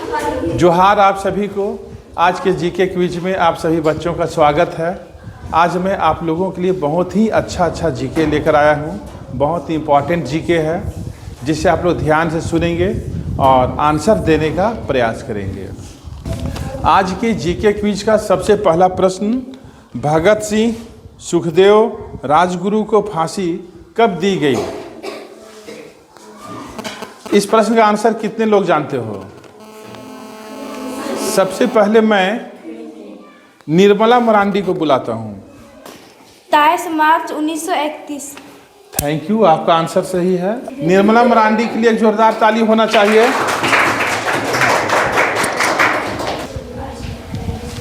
जोहार आप सभी को। आज के जीके क्विज में आप सभी बच्चों का स्वागत है। आज मैं आप लोगों के लिए बहुत ही अच्छा जीके लेकर आया हूँ। बहुत ही इम्पॉर्टेंट जीके है जिसे आप लोग ध्यान से सुनेंगे और आंसर देने का प्रयास करेंगे। आज के जीके क्विज का सबसे पहला प्रश्न, भगत सिंह सुखदेव राजगुरु को फांसी कब दी गई? इस प्रश्न का आंसर कितने लोग जानते हो? सबसे पहले मैं निर्मला मरांडी को बुलाता हूँ। 23 मार्च 1931। थैंक यू, आपका आंसर सही है। निर्मला मरांडी के लिए एक जोरदार ताली होना चाहिए।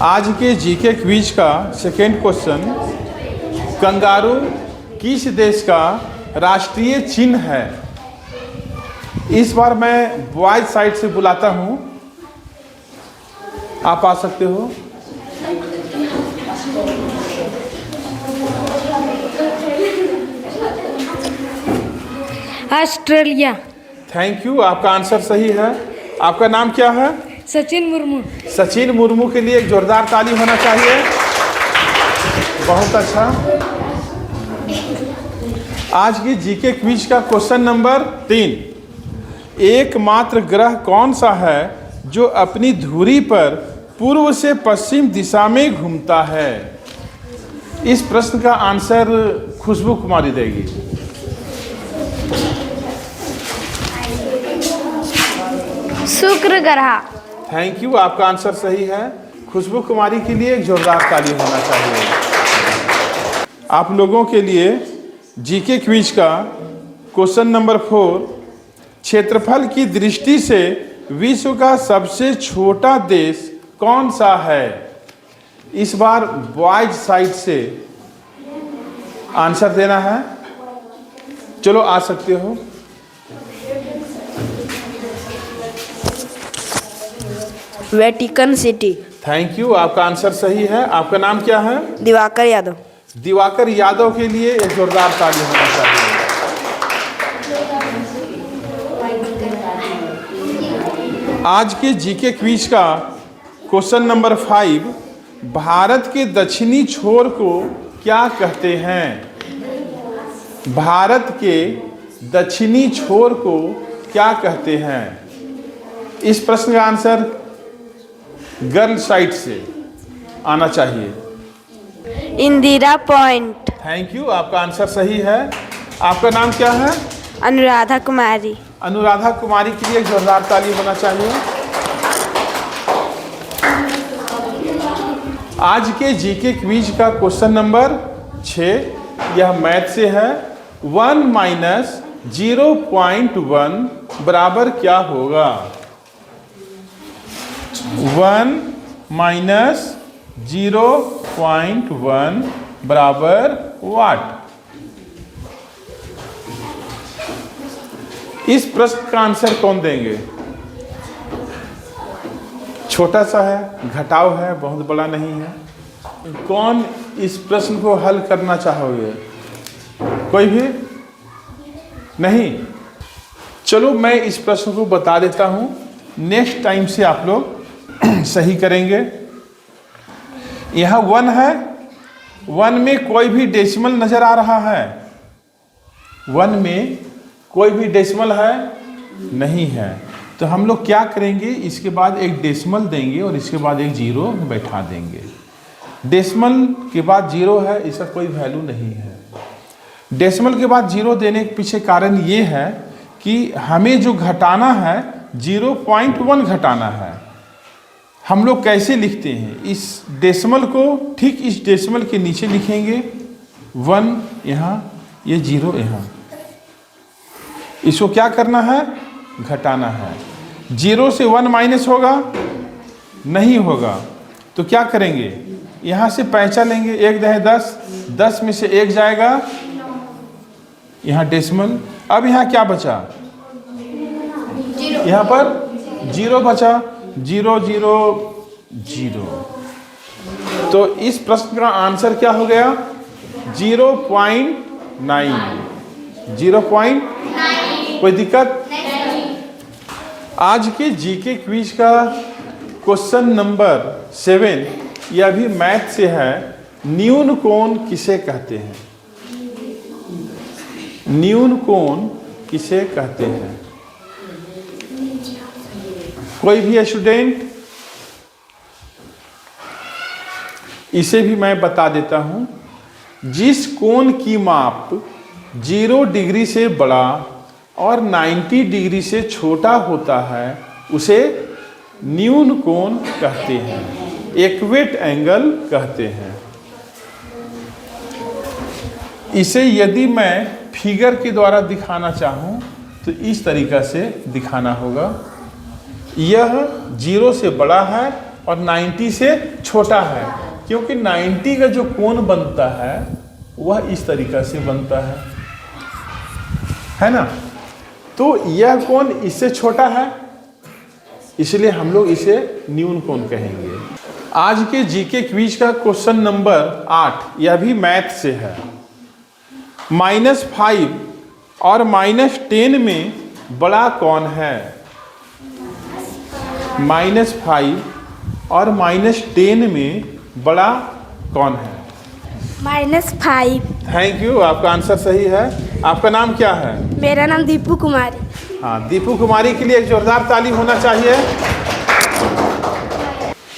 आज के जीके क्विज का सेकेंड क्वेश्चन, कंगारू किस देश का राष्ट्रीय चिन्ह है? इस बार मैं बॉयज साइड से बुलाता हूं, आप आ सकते हो। ऑस्ट्रेलिया। थैंक यू, आपका आंसर सही है। आपका नाम क्या है? सचिन मुर्मू। सचिन मुर्मू के लिए एक जोरदार ताली होना चाहिए। बहुत अच्छा। आज की जीके क्विज का क्वेश्चन नंबर 3, एकमात्र ग्रह कौन सा है जो अपनी धुरी पर पूर्व से पश्चिम दिशा में घूमता है? इस प्रश्न का आंसर खुशबू कुमारी देगी। शुक्र ग्रह। थैंक यू, आपका आंसर सही है। खुशबू कुमारी के लिए एक जोरदार ताली होना चाहिए। आप लोगों के लिए जीके क्विज का क्वेश्चन नंबर 4, क्षेत्रफल की दृष्टि से विश्व का सबसे छोटा देश कौन सा है? इस बार बॉयज साइड से आंसर देना है। चलो आ सकते हो। Vatican city. थैंक यू, आपका आंसर सही है। आपका नाम क्या है? दिवाकर यादव। दिवाकर यादव के लिए एक जोरदार ताली होना चाहिए। आज के जीके क्विज का क्वेश्चन नंबर 5, भारत के दक्षिणी छोर को क्या कहते हैं? भारत के दक्षिणी छोर को क्या कहते हैं? इस प्रश्न का आंसर गर्ल साइड से आना चाहिए। इंदिरा पॉइंट। थैंक यू, आपका आंसर सही है। आपका नाम क्या है? अनुराधा कुमारी। अनुराधा कुमारी के लिए एक जोरदार ताली होना चाहिए। आज के जीके क्विज का क्वेश्चन नंबर 6, यह मैथ से है। 1 माइनस 0.1 बराबर क्या होगा? 1 माइनस 0.1 बराबर वाट? इस प्रश्न का आंसर कौन देंगे? छोटा सा है, घटाव है, बहुत बड़ा नहीं है। कौन इस प्रश्न को हल करना चाहोगे? कोई भी नहीं? चलो मैं इस प्रश्न को बता देता हूं, नेक्स्ट टाइम से आप लोग सही करेंगे। यहां 1 है, 1 में कोई भी डेसिमल नजर आ रहा है? 1 में कोई भी डेसिमल है? नहीं है। तो हम लोग क्या करेंगे, इसके बाद एक डेसिमल देंगे और इसके बाद एक जीरो बैठा देंगे। डेसिमल के बाद जीरो है, इसका कोई वैल्यू नहीं है। डेसिमल के बाद जीरो देने के पीछे कारण ये है कि हमें जो घटाना है 0.1 घटाना है। हम लोग कैसे लिखते हैं? इस डेसिमल को ठीक इस डेसिमल के नीचे लिखेंगे, 1 यहाँ, ये 0 यहाँ। इसको क्या करना है? घटाना है। 0 से 1 माइनस होगा? नहीं होगा। तो क्या करेंगे? यहाँ से पैंचा लेंगे, 1 दहे 10, 10 में से 1 जाएगा, यहाँ डेसिमल। अब यहाँ क्या बचा? यहाँ पर 0 बचा, 0 0 0। तो इस प्रश्न का आंसर क्या हो गया? 0.9। 0.9। कोई दिक्कत? आज के जीके क्विज का क्वेश्चन नंबर 7 यह भी मैथ से है। न्यून कोण किसे कहते हैं? न्यून कोण किसे कहते हैं? कोई भी स्टूडेंट? इसे भी मैं बता देता हूं। जिस कोण की माप 0 डिग्री से बड़ा और 90 डिग्री से छोटा होता है उसे न्यून कोण कहते हैं, इक्वेट एंगल कहते हैं। इसे यदि मैं फिगर के द्वारा दिखाना चाहूं तो इस तरीका से दिखाना होगा। यह 0 से बड़ा है और 90 से छोटा है, क्योंकि 90 का जो कोण बनता है वह इस तरीका से बनता है ना। तो यह कोण इससे छोटा है, इसलिए हम लोग इसे न्यून कोण कहेंगे। आज के जीके क्विज का क्वेश्चन नंबर 8 यह भी मैथ से है। -5 और -10 में बड़ा कौन है? -5 और -10 में बड़ा कौन है? -5। थैंक यू, आपका आंसर सही है। आपका नाम क्या है? मेरा नाम दीपू कुमारी। हाँ, दीपू कुमारी के लिए एक जोरदार ताली होना चाहिए।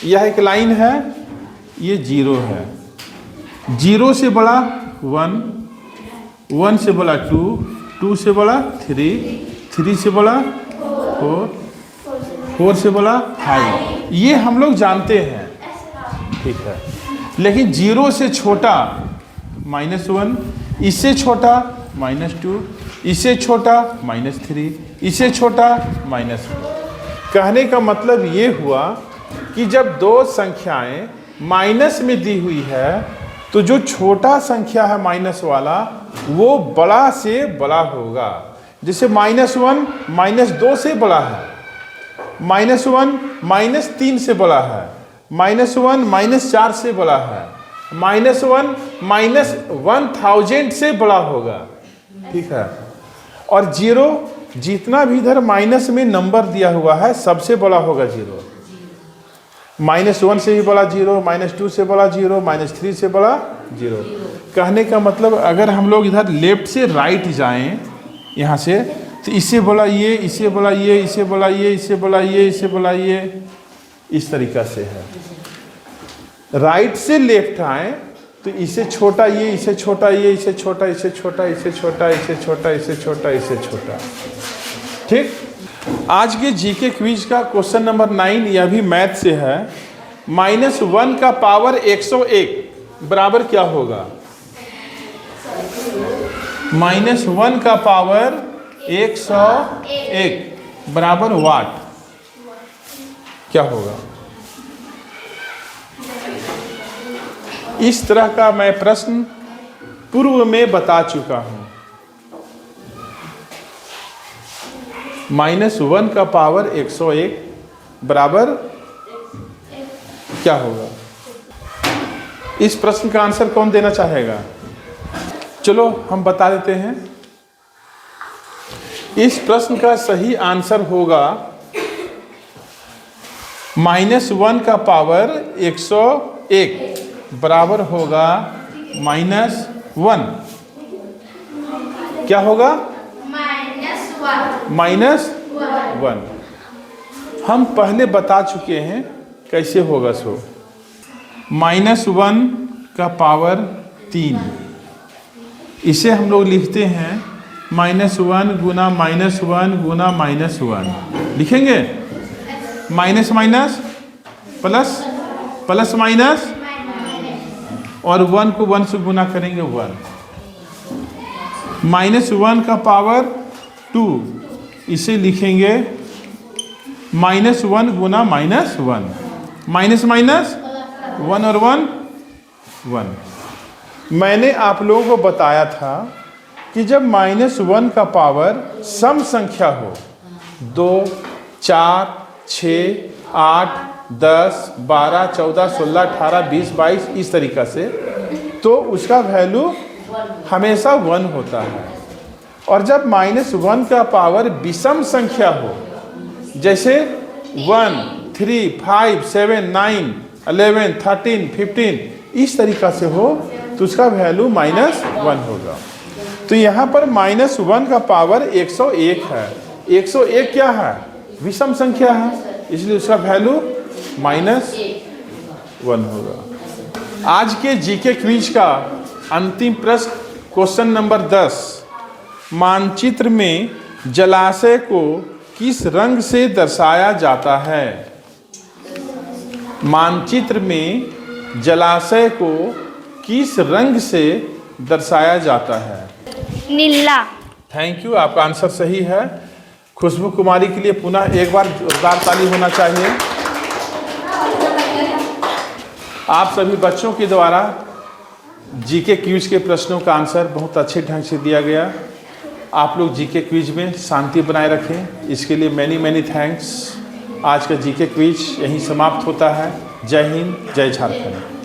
यह एक लाइन है, ये 0 है। 0 से बड़ा 1, 1 से बड़ा 2, 2 से बड़ा 3, 3 से बड़ा 4, 4 से बड़ा 5। ये हम लोग जानते हैं, ठीक है। लेकिन 0 से छोटा -1, इससे छोटा -2, इससे छोटा -3, इससे छोटा -4। कहने का मतलब ये हुआ कि जब दो संख्याएं माइनस में दी हुई है तो जो छोटा संख्या है माइनस वाला वो बड़ा से बड़ा होगा। जैसे -1 -2 से बड़ा है, -1 -3 से बड़ा है, -1 -4 से बड़ा है, -1 -1000 से बड़ा होगा, ठीक है। और 0 जितना भी इधर माइनस में नंबर दिया हुआ है सबसे बड़ा होगा 0। -1 से भी बड़ा 0, -2 से बड़ा 0, -3 से बड़ा 0। कहने का मतलब अगर हम लोग इधर लेफ्ट से राइट जाएं यहाँ से, तो इससे बड़ा ये, इससे बड़ा ये, इससे बड़ा ये, इससे बड़ा ये, इससे बड़ा ये, इस तरीका से है। राइट से लेफ्ट आए तो इससे छोटा ये, इससे छोटा ये, इससे छोटा, इससे छोटा, इससे छोटा, इससे छोटा, इससे छोटा, इससे छोटा, ठीक। आज के जीके क्विज का क्वेश्चन नंबर 9 यह भी मैथ से है। -1 का पावर 101 बराबर क्या होगा? -1 का पावर 101 बराबर वाट क्या होगा? इस तरह का मैं प्रश्न पूर्व में बता चुका हूं। -1 का पावर 101 बराबर क्या होगा? इस प्रश्न का आंसर कौन देना चाहेगा? चलो हम बता देते हैं। इस प्रश्न का सही आंसर होगा -1 का पावर 101 बराबर होगा -1। क्या होगा? -1। हम पहले बता चुके हैं कैसे होगा सो। -1 का पावर 3, इसे हम लोग लिखते हैं -1 गुना -1 गुना -1। लिखेंगे minus minus plus, plus minus, और 1 को 1 से गुना करेंगे 1। -1 का पावर 2, इसे लिखेंगे -1 गुना -1। माइनस माइनस 1 और 1 1। मैंने आप लोगों को बताया था कि जब -1 का पावर सम संख्या हो, 2, 4, 6, 8, 10, 12, 14, 16, 18, 20, 22 इस तरीका से, तो उसका वैल्यू हमेशा 1 होता है। और जब -1 का पावर विषम संख्या हो, जैसे 1, 3, 5, 7, 9, 11, 13, 15 इस तरीका से हो तो उसका वैल्यू -1 होगा। तो यहाँ पर -1 का पावर 101 है। 101 क्या है? विषम संख्या है, इसलिए उसका वैल्यू -1 होगा। आज के जीके क्विज का अंतिम प्रश्न, क्वेश्चन नंबर 10। मानचित्र में जलाशय को किस रंग से दर्शाया जाता है? मानचित्र में जलाशय को किस रंग से दर्शाया जाता है? नीला। थैंक यू, आपका आंसर सही है। खुशबू कुमारी के लिए पुनः एक बार जोरदार ताली होना चाहिए। आप सभी बच्चों के द्वारा जीके क्विज के प्रश्नों का आंसर बहुत अच्छे ढंग से दिया गया। आप लोग जीके क्विज में शांति बनाए रखें, इसके लिए मैनी थैंक्स। आज का जीके क्विज यहीं समाप्त होता है। जय हिंद, जय झारखंड।